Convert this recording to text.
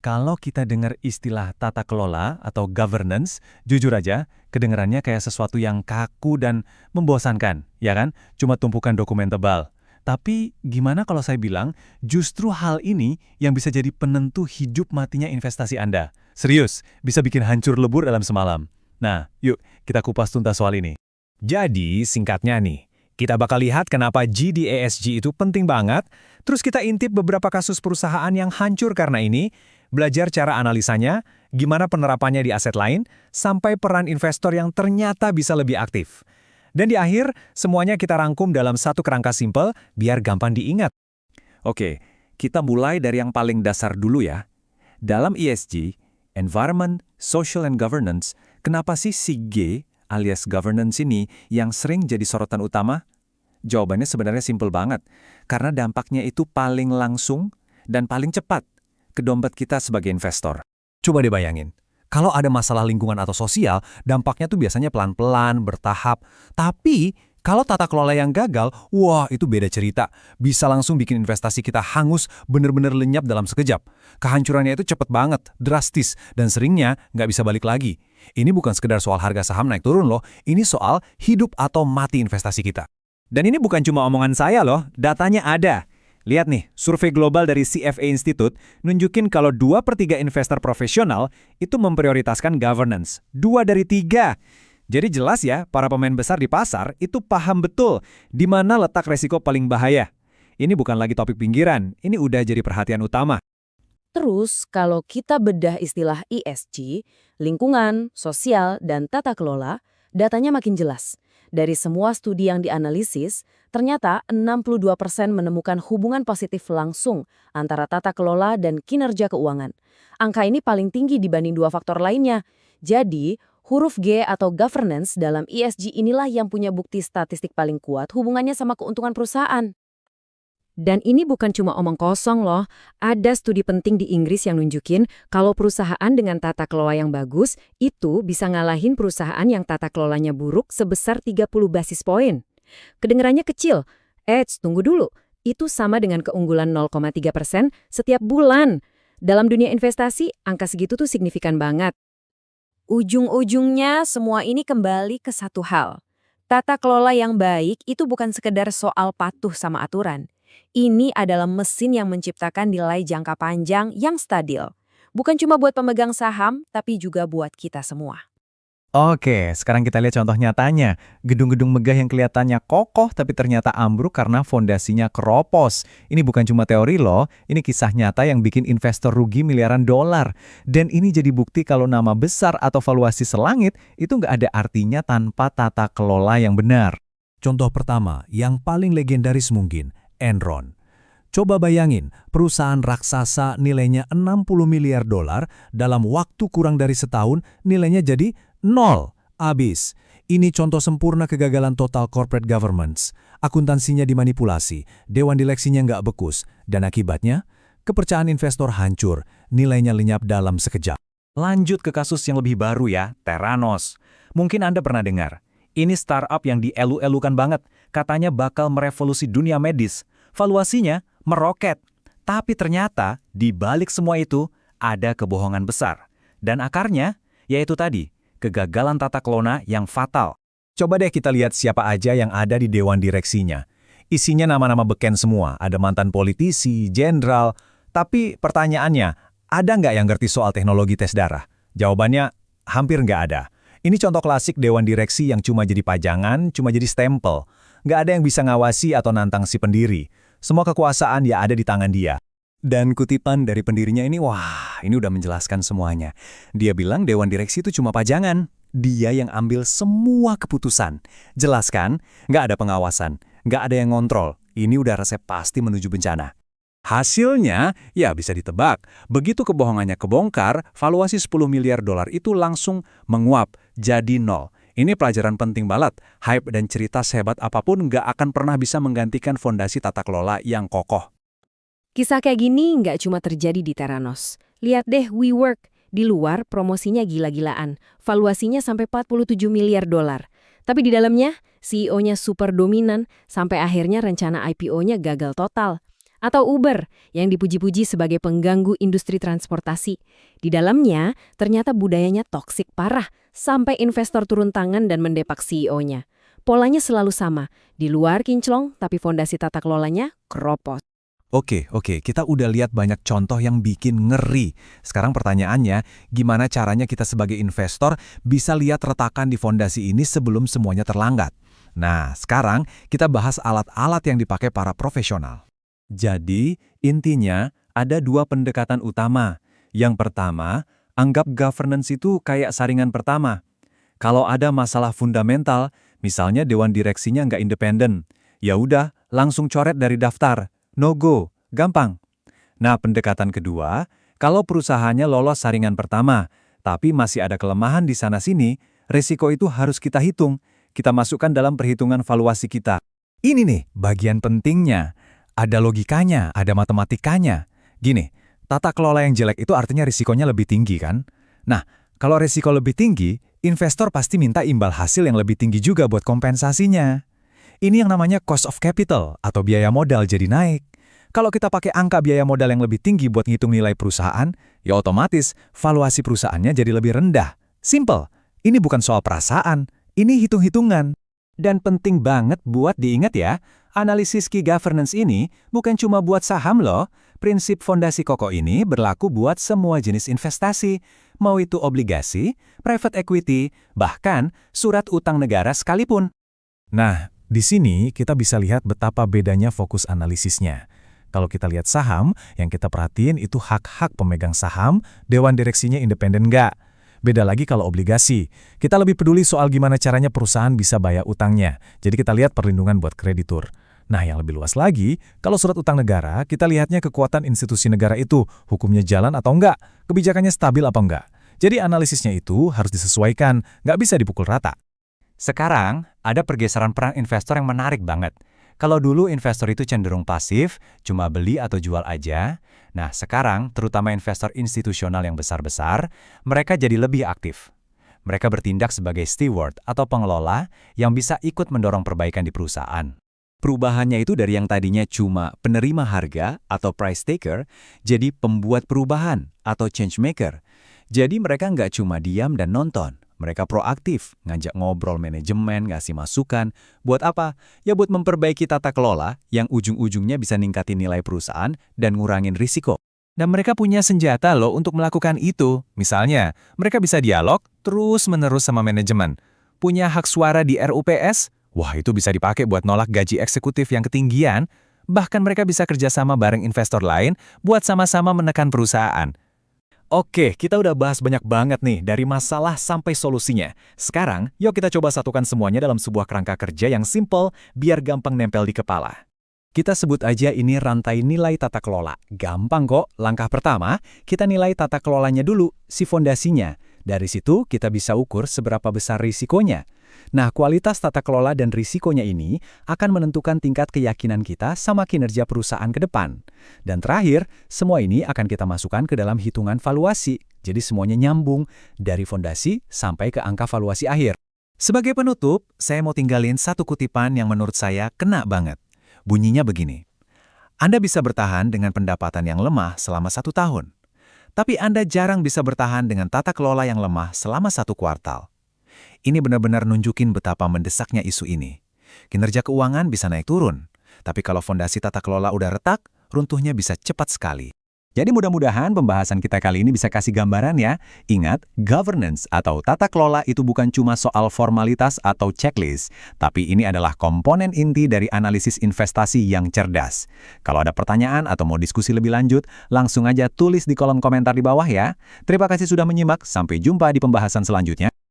Kalau kita dengar istilah tata kelola atau governance, jujur aja, kedengarannya kayak sesuatu yang kaku dan membosankan, ya kan? Cuma tumpukan dokumen tebal. Tapi gimana kalau saya bilang, justru hal ini yang bisa jadi penentu hidup matinya investasi Anda. Serius, bisa bikin hancur lebur dalam semalam. Nah, yuk kita kupas tuntas soal ini. Jadi, singkatnya nih, kita bakal lihat kenapa GDASG itu penting banget, terus kita intip beberapa kasus perusahaan yang hancur karena ini, belajar cara analisanya, gimana penerapannya di aset lain, sampai peran investor yang ternyata bisa lebih aktif. Dan di akhir, semuanya kita rangkum dalam satu kerangka simpel, biar gampang diingat. Oke, kita mulai dari yang paling dasar dulu ya. Dalam ESG, Environment, Social and Governance, kenapa sih si G alias governance ini yang sering jadi sorotan utama? Jawabannya sebenarnya simpel banget, karena dampaknya itu paling langsung dan paling cepat ke dompet kita sebagai investor. Coba deh bayangin, kalau ada masalah lingkungan atau sosial, dampaknya tuh biasanya pelan-pelan, bertahap. Tapi, kalau tata kelola yang gagal, wah itu beda cerita. Bisa langsung bikin investasi kita hangus, bener-bener lenyap dalam sekejap. Kehancurannya itu cepet banget, drastis, dan seringnya nggak bisa balik lagi. Ini bukan sekedar soal harga saham naik turun loh, ini soal hidup atau mati investasi kita. Dan ini bukan cuma omongan saya loh, datanya ada. Lihat nih, survei global dari CFA Institute nunjukin kalau 2/3 investor profesional itu memprioritaskan governance. 2 dari 3. Jadi jelas ya, para pemain besar di pasar itu paham betul di mana letak resiko paling bahaya. Ini bukan lagi topik pinggiran, ini udah jadi perhatian utama. Terus, kalau kita bedah istilah ESG, lingkungan, sosial, dan tata kelola, datanya makin jelas. Dari semua studi yang dianalisis, ternyata 62% menemukan hubungan positif langsung antara tata kelola dan kinerja keuangan. Angka ini paling tinggi dibanding 2 faktor lainnya. Jadi, huruf G atau governance dalam ESG inilah yang punya bukti statistik paling kuat hubungannya sama keuntungan perusahaan. Dan ini bukan cuma omong kosong loh, ada studi penting di Inggris yang nunjukin kalau perusahaan dengan tata kelola yang bagus, itu bisa ngalahin perusahaan yang tata kelolanya buruk sebesar 30 basis poin. Kedengarannya kecil, tunggu dulu, itu sama dengan keunggulan 0,3% setiap bulan. Dalam dunia investasi, angka segitu tuh signifikan banget. Ujung-ujungnya semua ini kembali ke satu hal. Tata kelola yang baik itu bukan sekedar soal patuh sama aturan. Ini adalah mesin yang menciptakan nilai jangka panjang yang stabil. Bukan cuma buat pemegang saham, tapi juga buat kita semua. Oke, sekarang kita lihat contoh nyatanya. Gedung-gedung megah yang kelihatannya kokoh tapi ternyata ambruk karena fondasinya keropos. Ini bukan cuma teori loh, ini kisah nyata yang bikin investor rugi miliaran dolar. Dan ini jadi bukti kalau nama besar atau valuasi selangit itu nggak ada artinya tanpa tata kelola yang benar. Contoh pertama, yang paling legendaris mungkin, Enron. Coba bayangin, perusahaan raksasa nilainya 60 miliar dolar, dalam waktu kurang dari setahun nilainya jadi 0. Abis. Ini contoh sempurna kegagalan total corporate governance. Akuntansinya dimanipulasi, dewan direksinya nggak bekus, dan akibatnya, kepercayaan investor hancur, nilainya lenyap dalam sekejap. Lanjut ke kasus yang lebih baru ya, Theranos. Mungkin Anda pernah dengar. Ini startup yang dielu-elukan banget, katanya bakal merevolusi dunia medis. Valuasinya meroket. Tapi ternyata di balik semua itu ada kebohongan besar. Dan akarnya yaitu tadi, kegagalan tata kelola yang fatal. Coba deh kita lihat siapa aja yang ada di dewan direksinya. Isinya nama-nama beken semua, ada mantan politisi, jenderal. Tapi pertanyaannya, ada nggak yang ngerti soal teknologi tes darah? Jawabannya, hampir nggak ada. Ini contoh klasik dewan direksi yang cuma jadi pajangan, cuma jadi stempel. Nggak ada yang bisa ngawasi atau nantang si pendiri. Semua kekuasaan ya ada di tangan dia. Dan kutipan dari pendirinya ini, wah, ini udah menjelaskan semuanya. Dia bilang dewan direksi itu cuma pajangan. Dia yang ambil semua keputusan. Jelaskan, nggak ada pengawasan, nggak ada yang ngontrol. Ini udah resep pasti menuju bencana. Hasilnya, ya bisa ditebak. Begitu kebohongannya kebongkar, valuasi 10 miliar dolar itu langsung menguap jadi 0. Ini pelajaran penting banget. Hype dan cerita sehebat apapun nggak akan pernah bisa menggantikan fondasi tata kelola yang kokoh. Kisah kayak gini nggak cuma terjadi di Theranos. Lihat deh WeWork. Di luar promosinya gila-gilaan. Valuasinya sampai 47 miliar dolar. Tapi di dalamnya, CEO-nya super dominan sampai akhirnya rencana IPO-nya gagal total. Atau Uber yang dipuji-puji sebagai pengganggu industri transportasi. Di dalamnya ternyata budayanya toksik parah sampai investor turun tangan dan mendepak CEO-nya. Polanya selalu sama, di luar kinclong tapi fondasi tata kelolanya keropos. Oke, kita udah lihat banyak contoh yang bikin ngeri. Sekarang pertanyaannya, gimana caranya kita sebagai investor bisa lihat retakan di fondasi ini sebelum semuanya terlanggat? Nah, sekarang kita bahas alat-alat yang dipakai para profesional. Jadi, intinya ada dua pendekatan utama. Yang pertama, anggap governance itu kayak saringan pertama. Kalau ada masalah fundamental, misalnya dewan direksinya nggak independen, ya udah langsung coret dari daftar. No go, gampang. Nah, pendekatan kedua, kalau perusahaannya lolos saringan pertama, tapi masih ada kelemahan di sana-sini, risiko itu harus kita hitung. Kita masukkan dalam perhitungan valuasi kita. Ini nih, bagian pentingnya. Ada logikanya, ada matematikanya. Gini, tata kelola yang jelek itu artinya risikonya lebih tinggi kan? Nah, kalau risiko lebih tinggi, investor pasti minta imbal hasil yang lebih tinggi juga buat kompensasinya. Ini yang namanya cost of capital atau biaya modal jadi naik. Kalau kita pakai angka biaya modal yang lebih tinggi buat ngitung nilai perusahaan, ya otomatis valuasi perusahaannya jadi lebih rendah. Simple. Ini bukan soal perasaan, ini hitung-hitungan. Dan penting banget buat diingat ya, analisis key governance ini bukan cuma buat saham loh. Prinsip fondasi kokoh ini berlaku buat semua jenis investasi, mau itu obligasi, private equity, bahkan surat utang negara sekalipun. Nah, di sini kita bisa lihat betapa bedanya fokus analisisnya. Kalau kita lihat saham, yang kita perhatiin itu hak-hak pemegang saham, dewan direksinya independen nggak. Beda lagi kalau obligasi. Kita lebih peduli soal gimana caranya perusahaan bisa bayar utangnya. Jadi kita lihat perlindungan buat kreditur. Nah, yang lebih luas lagi, kalau surat utang negara, kita lihatnya kekuatan institusi negara itu, hukumnya jalan atau enggak, kebijakannya stabil apa enggak. Jadi analisisnya itu harus disesuaikan, nggak bisa dipukul rata. Sekarang, ada pergeseran peran investor yang menarik banget. Kalau dulu investor itu cenderung pasif, cuma beli atau jual aja. Nah, sekarang, terutama investor institusional yang besar-besar, mereka jadi lebih aktif. Mereka bertindak sebagai steward atau pengelola yang bisa ikut mendorong perbaikan di perusahaan. Perubahannya itu dari yang tadinya cuma penerima harga atau price taker, jadi pembuat perubahan atau change maker. Jadi mereka nggak cuma diam dan nonton. Mereka proaktif, ngajak ngobrol manajemen, ngasih masukan. Buat apa? Ya buat memperbaiki tata kelola yang ujung-ujungnya bisa ningkatin nilai perusahaan dan ngurangin risiko. Dan mereka punya senjata loh untuk melakukan itu. Misalnya, mereka bisa dialog terus-menerus sama manajemen. Punya hak suara di RUPS? Wah, itu bisa dipakai buat nolak gaji eksekutif yang ketinggian. Bahkan mereka bisa kerjasama bareng investor lain buat sama-sama menekan perusahaan. Oke, kita udah bahas banyak banget nih, dari masalah sampai solusinya. Sekarang, yuk kita coba satukan semuanya dalam sebuah kerangka kerja yang simple, biar gampang nempel di kepala. Kita sebut aja ini rantai nilai tata kelola. Gampang kok, langkah pertama, kita nilai tata kelolanya dulu, si fondasinya. Dari situ, kita bisa ukur seberapa besar risikonya. Nah, kualitas tata kelola dan risikonya ini akan menentukan tingkat keyakinan kita sama kinerja perusahaan ke depan. Dan terakhir, semua ini akan kita masukkan ke dalam hitungan valuasi. Jadi semuanya nyambung, dari fondasi sampai ke angka valuasi akhir. Sebagai penutup, saya mau tinggalin satu kutipan yang menurut saya kena banget. Bunyinya begini, Anda bisa bertahan dengan pendapatan yang lemah selama 1 tahun. Tapi Anda jarang bisa bertahan dengan tata kelola yang lemah selama 1 kuartal. Ini benar-benar nunjukin betapa mendesaknya isu ini. Kinerja keuangan bisa naik turun, tapi kalau fondasi tata kelola udah retak, runtuhnya bisa cepat sekali. Jadi mudah-mudahan pembahasan kita kali ini bisa kasih gambaran ya. Ingat, governance atau tata kelola itu bukan cuma soal formalitas atau checklist, tapi ini adalah komponen inti dari analisis investasi yang cerdas. Kalau ada pertanyaan atau mau diskusi lebih lanjut, langsung aja tulis di kolom komentar di bawah ya. Terima kasih sudah menyimak, sampai jumpa di pembahasan selanjutnya.